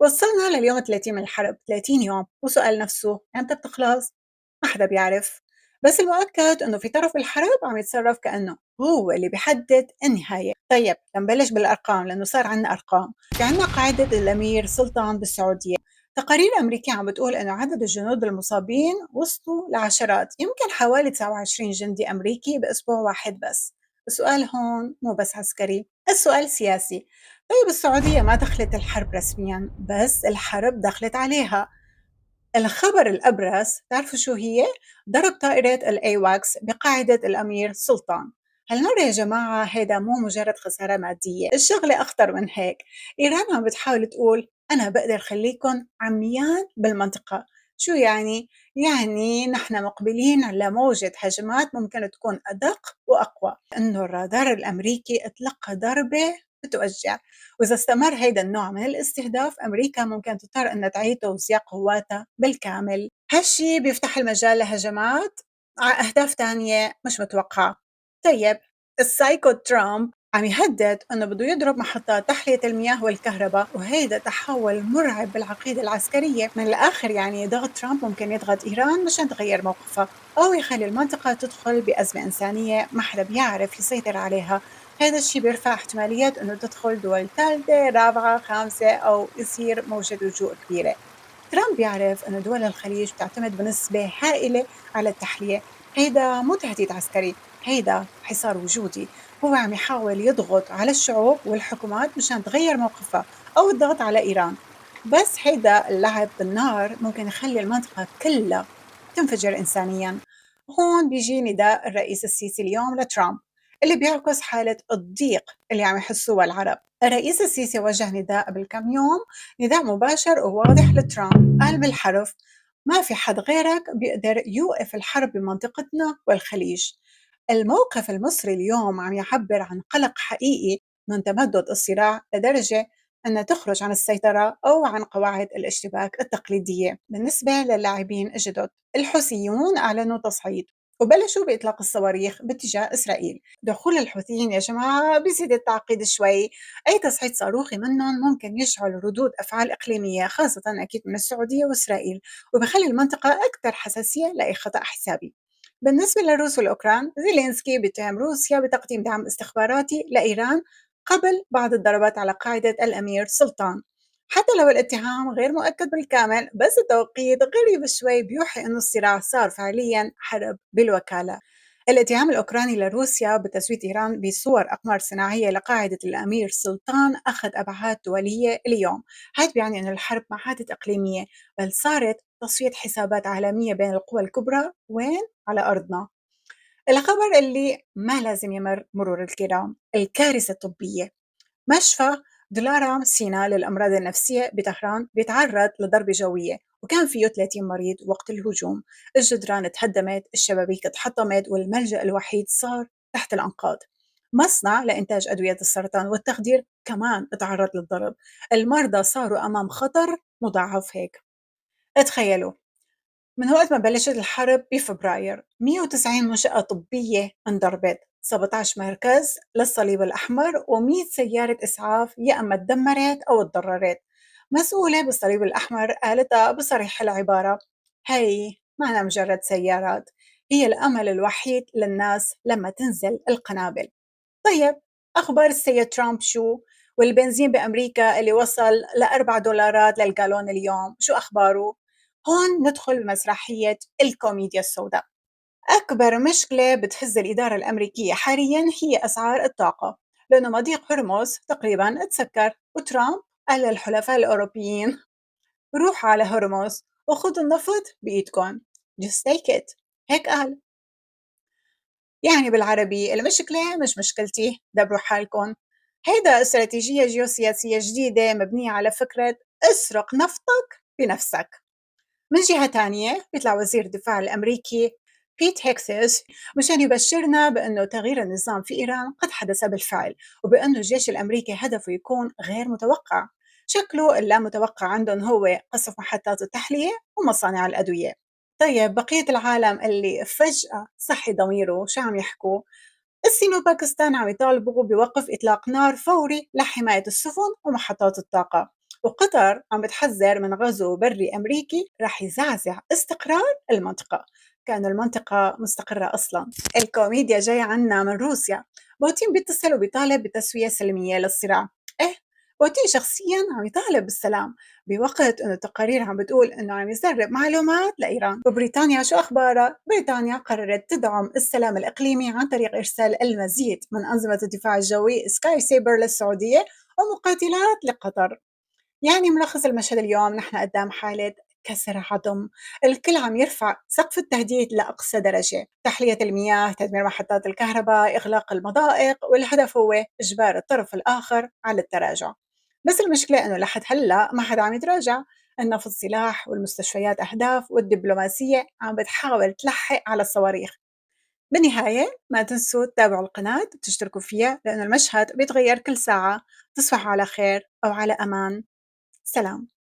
وصلنا لليوم 30 من الحرب، 30 يوم، وسؤال نفسه امتى بتخلص؟ ما حدا بيعرف. بس المؤكد انه في طرف الحرب عم يتصرف كانه هو اللي بيحدد النهايه. طيب لنبلش بالارقام لانه صار عندنا ارقام. في عندنا قاعده الامير سلطان بالسعوديه. تقارير امريكيه عم بتقول انه عدد الجنود المصابين وصلوا لعشرات، يمكن حوالي 29 جندي امريكي باسبوع واحد بس. السؤال هون مو بس عسكري، السؤال سياسي. طيب السعودية ما دخلت الحرب رسميا، بس الحرب دخلت عليها. الخبر الأبرز تعرفوا شو هي؟ ضرب طائرة الأيواكس بقاعدة الأمير سلطان. هالمرة يا جماعة هيدا مو مجرد خسارة مادية، الشغلة أخطر من هيك. إيران عم بتحاول تقول أنا بقدر خليكن عميان بالمنطقة. شو يعني؟ يعني نحن مقبلين على موجة هجمات ممكن تكون أدق وأقوى، لأنه الرادار الأمريكي اتلقى ضربة بتوجع. وإذا استمر هيدا النوع من الاستهداف أمريكا ممكن تضطر أنها تعيد توزيع قواتها بالكامل. هالشي بيفتح المجال لهجمات على أهداف تانية مش متوقعة. طيب السايكو ترامب عم يهدد أنه بده يضرب محطات تحلية المياه والكهرباء، وهيدا تحول مرعب بالعقيدة العسكرية. من الآخر يعني ضغط ترامب ممكن يضغط إيران مشان تغير موقفها، أو يخلي المنطقة تدخل بأزمة إنسانية ما حدا بيعرف يسيطر عليها. هذا الشيء بيرفع احتماليات أنه تدخل دول ثالثة رابعة خامسة أو يصير موجة لجوء كبيرة. ترامب بيعرف أن دول الخليج بتعتمد بنسبة هائلة على التحلية. هيدا مو تهديد عسكري، هيدا حصار وجودي. هو عم يحاول يضغط على الشعوب والحكومات مشان تغير موقفها، أو الضغط على إيران. بس هيدا اللعب بالنار ممكن يخلي المنطقة كلها تنفجر إنسانيا. هون بيجي نداء الرئيس السيسي اليوم لترامب، اللي بيعكس حالة الضيق اللي عم يحسوها العرب. الرئيس السيسي وجه نداء قبل كم يوم، نداء مباشر وواضح لترامب. قال بالحرف ما في حد غيرك بيقدر يوقف الحرب بمنطقتنا والخليج. الموقف المصري اليوم عم يعبر عن قلق حقيقي من تمدد الصراع لدرجة أنها تخرج عن السيطرة أو عن قواعد الاشتباك التقليدية. بالنسبة للاعبين الجدد، الحوثيون أعلنوا تصعيد وبلشوا بإطلاق الصواريخ باتجاه إسرائيل. دخول الحوثيين يا جماعة بيزيد التعقيد شوي. أي تصعيد صاروخي منهم ممكن يشعل ردود أفعال إقليمية، خاصة أكيد من السعودية وإسرائيل، وبخلي المنطقة أكثر حساسية لأي خطأ حسابي. بالنسبة للروس والأوكران، زيلينسكي بيتهم روسيا بتقديم دعم استخباراتي لإيران قبل بعض الضربات على قاعدة الأمير سلطان. حتى لو الاتهام غير مؤكد بالكامل، بس التوقيت غريب شوي بيوحي أنه الصراع صار فعليا حرب بالوكالة. الاتهام الأوكراني لروسيا بتزويد إيران بصور أقمار صناعية لقاعدة الأمير سلطان أخذ أبعاد دولية اليوم. هذا بيعني أن الحرب ما عادت إقليمية، بل صارت تصفية حسابات عالمية بين القوى الكبرى. وين؟ على أرضنا. الخبر اللي ما لازم يمر مرور الكرام، الكارثة الطبية. مشفى دولارام سينا للأمراض النفسية بطهران بيتعرض لضربة جوية، وكان فيه 30 مريض وقت الهجوم. الجدران تهدمت، الشبابيك اتحطمت، والملجأ الوحيد صار تحت الأنقاض. مصنع لإنتاج أدوية السرطان والتخدير كمان تعرض للضرب. المرضى صاروا أمام خطر مضاعف هيك. اتخيلوا، من وقت ما بلشت الحرب بفبراير 190 منشأة طبية انضربت، 17 مركز للصليب الأحمر، و100 سيارة إسعاف يا أما تدمرت أو تضررت. مسؤولة بالصليب الأحمر قالتها بصريح العبارة: هي ما مجرد سيارات، هي الأمل الوحيد للناس لما تنزل القنابل. طيب أخبار السيد ترامب شو؟ والبنزين بأمريكا اللي وصل ل4 دولارات للجالون اليوم شو أخباره؟ هون ندخل بمسرحية الكوميديا السوداء. أكبر مشكلة بتهز الإدارة الأمريكية حاليا هي أسعار الطاقة، لأنه مضيق هرمز تقريبا تسكر، وترامب قال للحلفاء الأوروبيين روحوا على هرمز وخذوا النفط بإيدكم. just take it. هيك قال. يعني بالعربي المشكلة مش مشكلتي، دبروا حالكم. هيدا استراتيجية جيوسياسية جديدة مبنية على فكرة اسرق نفطك بنفسك. من جهة تانية بيطلع وزير الدفاع الأمريكي بيت هيكسس مشان يبشرنا بأنه تغيير النظام في إيران قد حدث بالفعل، وبأنه الجيش الأمريكي هدفه يكون غير متوقع. شكله اللا متوقع عندهم هو قصف محطات التحلية ومصانع الأدوية. طيب بقية العالم اللي فجأة صحي ضميره شو عم يحكوا؟ الصين وباكستان عم يطالبوا بوقف إطلاق نار فوري لحماية السفن ومحطات الطاقة، وقطر عم بتحذر من غزو بري أمريكي رح يزعزع استقرار المنطقة، كأنه المنطقة مستقرة أصلا. الكوميديا جاية عنا من روسيا، بوتين بيتصل وبيطالب بتسوية سلمية للصراع. إيه، بوتين شخصيا عم يطالب بالسلام بوقت انه التقارير عم بتقول انه عم يسرب معلومات لايران. وبريطانيا شو اخبارها؟ بريطانيا قررت تدعم السلام الاقليمي عن طريق ارسال المزيد من انظمه الدفاع الجوي سكاي سيبر للسعوديه ومقاتلات لقطر. يعني ملخص المشهد اليوم، نحن قدام حالة كسر عظم، الكل عم يرفع سقف التهديد لأقصى درجة، تحلية المياه، تدمير محطات الكهرباء، إغلاق المضائق، والهدف هو إجبار الطرف الآخر على التراجع. بس المشكلة إنه لحد هلأ ما حدا عم يتراجع، النفط سلاح والمستشفيات أهداف والدبلوماسية عم بتحاول تلحق على الصواريخ. بالنهاية ما تنسوا تتابعوا القناة وتشتركوا فيها، لأن المشهد بيتغير كل ساعة. تصبحوا على خير أو على أمان. سلام.